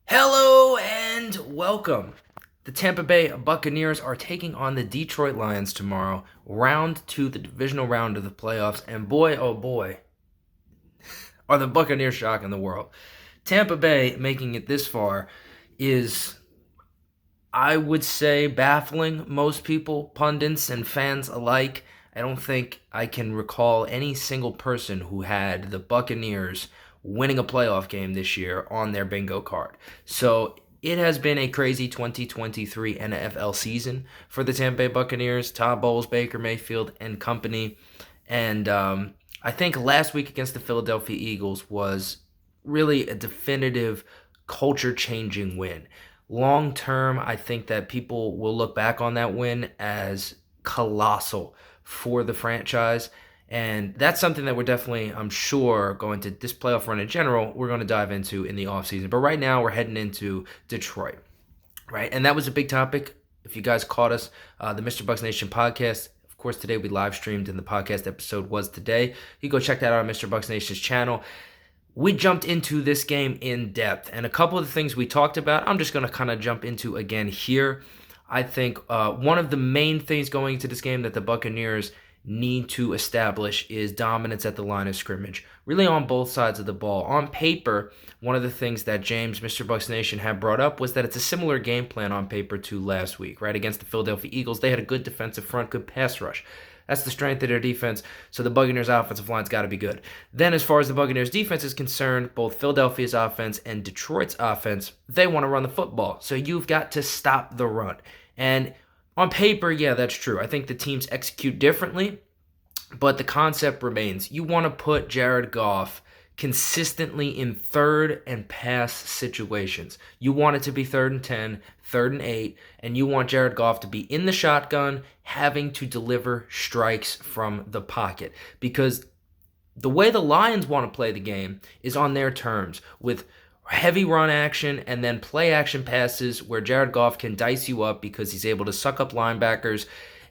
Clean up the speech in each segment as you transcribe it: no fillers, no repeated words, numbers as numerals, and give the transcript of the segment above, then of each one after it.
Hello and welcome. The Tampa Bay Buccaneers are taking on the Detroit Lions tomorrow, round two, the divisional round of the playoffs, and boy, oh boy, are the Buccaneers shocking the world. Tampa Bay making it this far is, I would say, baffling most people, pundits and fans alike. I don't think I can recall any single person who had the Buccaneers winning a playoff game this year on their bingo card. So it has been a crazy 2023 NFL season for the Tampa Bay Buccaneers, Todd Bowles, Baker Mayfield, and company. And I think last week against the Philadelphia Eagles was really a definitive culture-changing win. Long term, I think that people will look back on that win as colossal for the franchise. And that's something that we're definitely, I'm sure, going to this playoff run in general, we're going to dive into in the offseason. But right now, we're heading into Detroit, right? And that was a big topic. If you guys caught us, the Mr. Bucsnation podcast, of course, today we live streamed and the podcast episode was today. You can go check that out on Mr. Bucsnation's channel. We jumped into this game in depth, and a couple of the things we talked about, I'm just going to kind of jump into again here. I think one of the main things going into this game that the Buccaneers need to establish is dominance at the line of scrimmage, really on both sides of the ball. On paper, one of the things that James, Mr. Bucsnation, had brought up was that it's a similar game plan on paper to last week, right? Against the Philadelphia Eagles, they had a good defensive front, good pass rush. That's the strength of their defense, so the Buccaneers' offensive line's got to be good. Then, as far as the Buccaneers' defense is concerned, both Philadelphia's offense and Detroit's offense, they want to run the football, so you've got to stop the run. And on paper, yeah, that's true. I think the teams execute differently, but the concept remains. You want to put Jared Goff consistently in third and pass situations. You want it to be 3rd and 10, 3rd and 8, and you want Jared Goff to be in the shotgun, having to deliver strikes from the pocket. Because the way the Lions want to play the game is on their terms, with heavy run action and then play action passes where Jared Goff can dice you up because he's able to suck up linebackers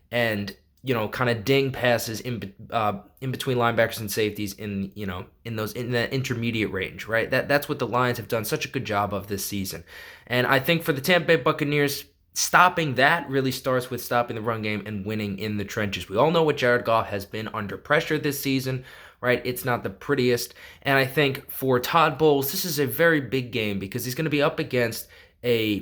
and kind of ding passes in between linebackers and safeties in that intermediate range, right? That's what the Lions have done such a good job of this season. And I think for the Tampa Bay Buccaneers, stopping that really starts with stopping the run game and winning in the trenches. We all know what Jared Goff has been under pressure this season, right? It's not the prettiest. And I think for Todd Bowles, this is a very big game because he's going to be up against a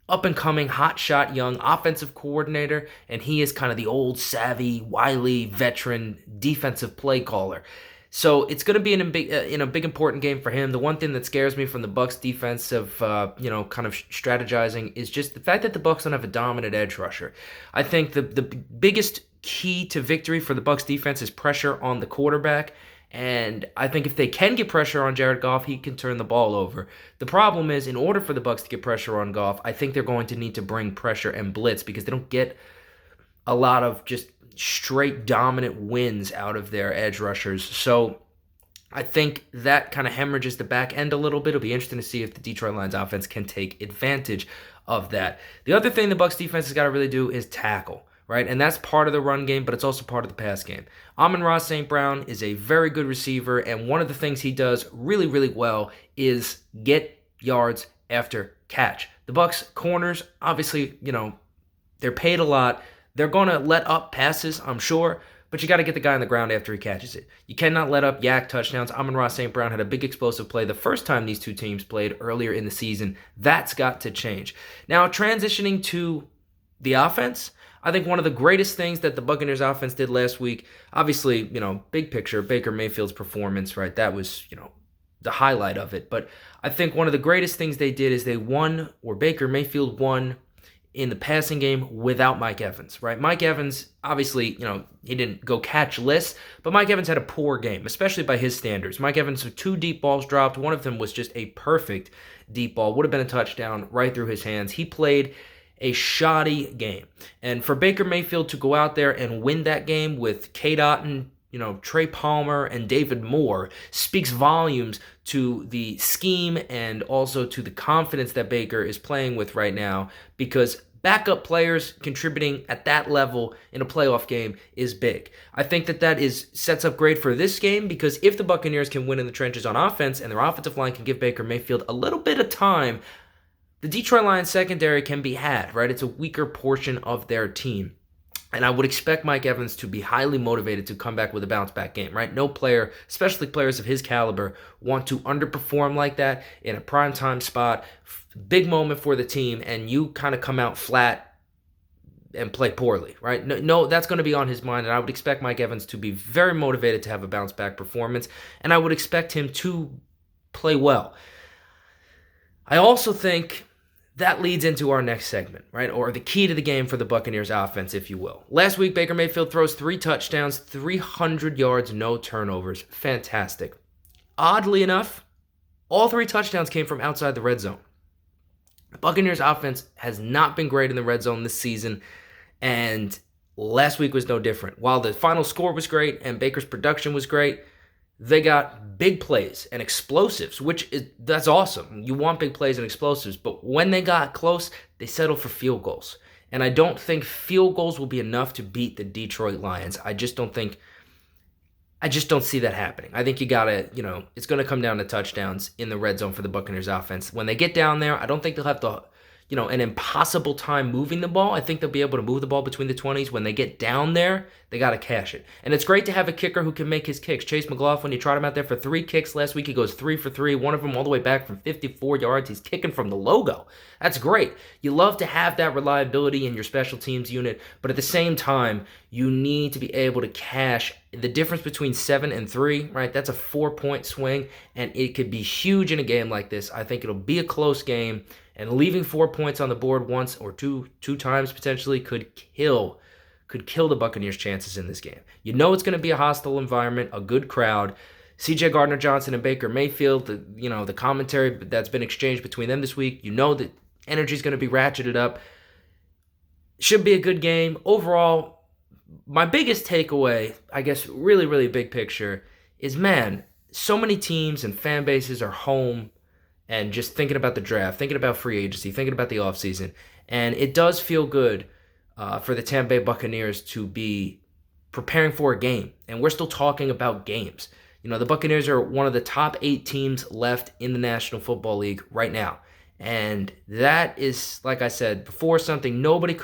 up-and-coming, hot-shot, young offensive coordinator, and he is kind of the old, savvy, wily, veteran defensive play caller. So it's going to be in a big important game for him. The one thing that scares me from the Bucs defensive, kind of strategizing is just the fact that the Bucs don't have a dominant edge rusher. I think the biggest key to victory for the Bucs defense is pressure on the quarterback. And I think if they can get pressure on Jared Goff, he can turn the ball over. The problem is, in order for the Bucs to get pressure on Goff, I think they're going to need to bring pressure and blitz because they don't get a lot of just straight dominant wins out of their edge rushers. So I think that kind of hemorrhages the back end a little bit. It'll be interesting to see if the Detroit Lions offense can take advantage of that. The other thing the Bucs defense has got to really do is tackle. Right? And that's part of the run game, but it's also part of the pass game. Amon-Ra St. Brown is a very good receiver, and one of the things he does really, really well is get yards after catch. The Bucs corners, obviously, they're paid a lot. They're going to let up passes, I'm sure, but you got to get the guy on the ground after he catches it. You cannot let up yak touchdowns. Amon-Ra St. Brown had a big explosive play the first time these two teams played earlier in the season. That's got to change. Now, transitioning to the offense, I think one of the greatest things that the Buccaneers offense did last week, obviously, big picture, Baker Mayfield's performance, right? That was, the highlight of it. But I think one of the greatest things they did is Baker Mayfield won in the passing game without Mike Evans, right? Mike Evans, obviously, he didn't go catch-less, but Mike Evans had a poor game, especially by his standards. Mike Evans had 2 deep balls dropped. One of them was just a perfect deep ball. Would have been a touchdown right through his hands. He played a shoddy game. And for Baker Mayfield to go out there and win that game with Cade Otton, Trey Palmer, and David Moore speaks volumes to the scheme and also to the confidence that Baker is playing with right now, because backup players contributing at that level in a playoff game is big. I think that sets up great for this game, because if the Buccaneers can win in the trenches on offense and their offensive line can give Baker Mayfield a little bit of time, the Detroit Lions secondary can be had, right? It's a weaker portion of their team. And I would expect Mike Evans to be highly motivated to come back with a bounce-back game, right? No player, especially players of his caliber, want to underperform like that in a primetime spot, big moment for the team, and you kind of come out flat and play poorly, right? No, that's going to be on his mind, and I would expect Mike Evans to be very motivated to have a bounce-back performance, and I would expect him to play well. I also think that leads into our next segment, right? Or the key to the game for the Buccaneers offense, if you will. Last week, Baker Mayfield throws 3 touchdowns, 300 yards, no turnovers. Fantastic. Oddly enough, all 3 touchdowns came from outside the red zone. The Buccaneers offense has not been great in the red zone this season, and last week was no different. While the final score was great and Baker's production was great, they got big plays and explosives, that's awesome. You want big plays and explosives, but when they got close, they settled for field goals. And I don't think field goals will be enough to beat the Detroit Lions. I just don't see that happening. I think you gotta, it's gonna come down to touchdowns in the red zone for the Buccaneers offense. When they get down there, I don't think they'll have an impossible time moving the ball. I think they'll be able to move the ball between the 20s. When they get down there, they got to cash it. And it's great to have a kicker who can make his kicks. Chase McLaughlin, you tried him out there for 3 kicks last week. He goes 3 for 3, one of them all the way back from 54 yards. He's kicking from the logo. That's great. You love to have that reliability in your special teams unit, but at the same time, you need to be able to cash the difference between 7 and 3, right? That's a 4-point swing, and it could be huge in a game like this. I think it'll be a close game. And leaving 4 points on the board once or two times potentially could kill the Buccaneers' chances in this game. You know it's going to be a hostile environment, a good crowd. C.J. Gardner-Johnson and Baker Mayfield, the commentary that's been exchanged between them this week, that energy is going to be ratcheted up. Should be a good game. Overall, my biggest takeaway, I guess really, really big picture, is, man, so many teams and fan bases are home and just thinking about the draft, thinking about free agency, thinking about the offseason. And it does feel good for the Tampa Bay Buccaneers to be preparing for a game. And we're still talking about games. The Buccaneers are one of the top 8 teams left in the National Football League right now. And that is, like I said before, something nobody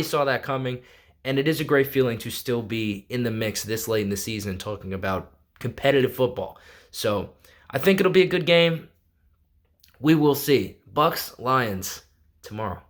saw that coming. And it is a great feeling to still be in the mix this late in the season talking about competitive football. So I think it'll be a good game. We will see. Bucs, Lions tomorrow.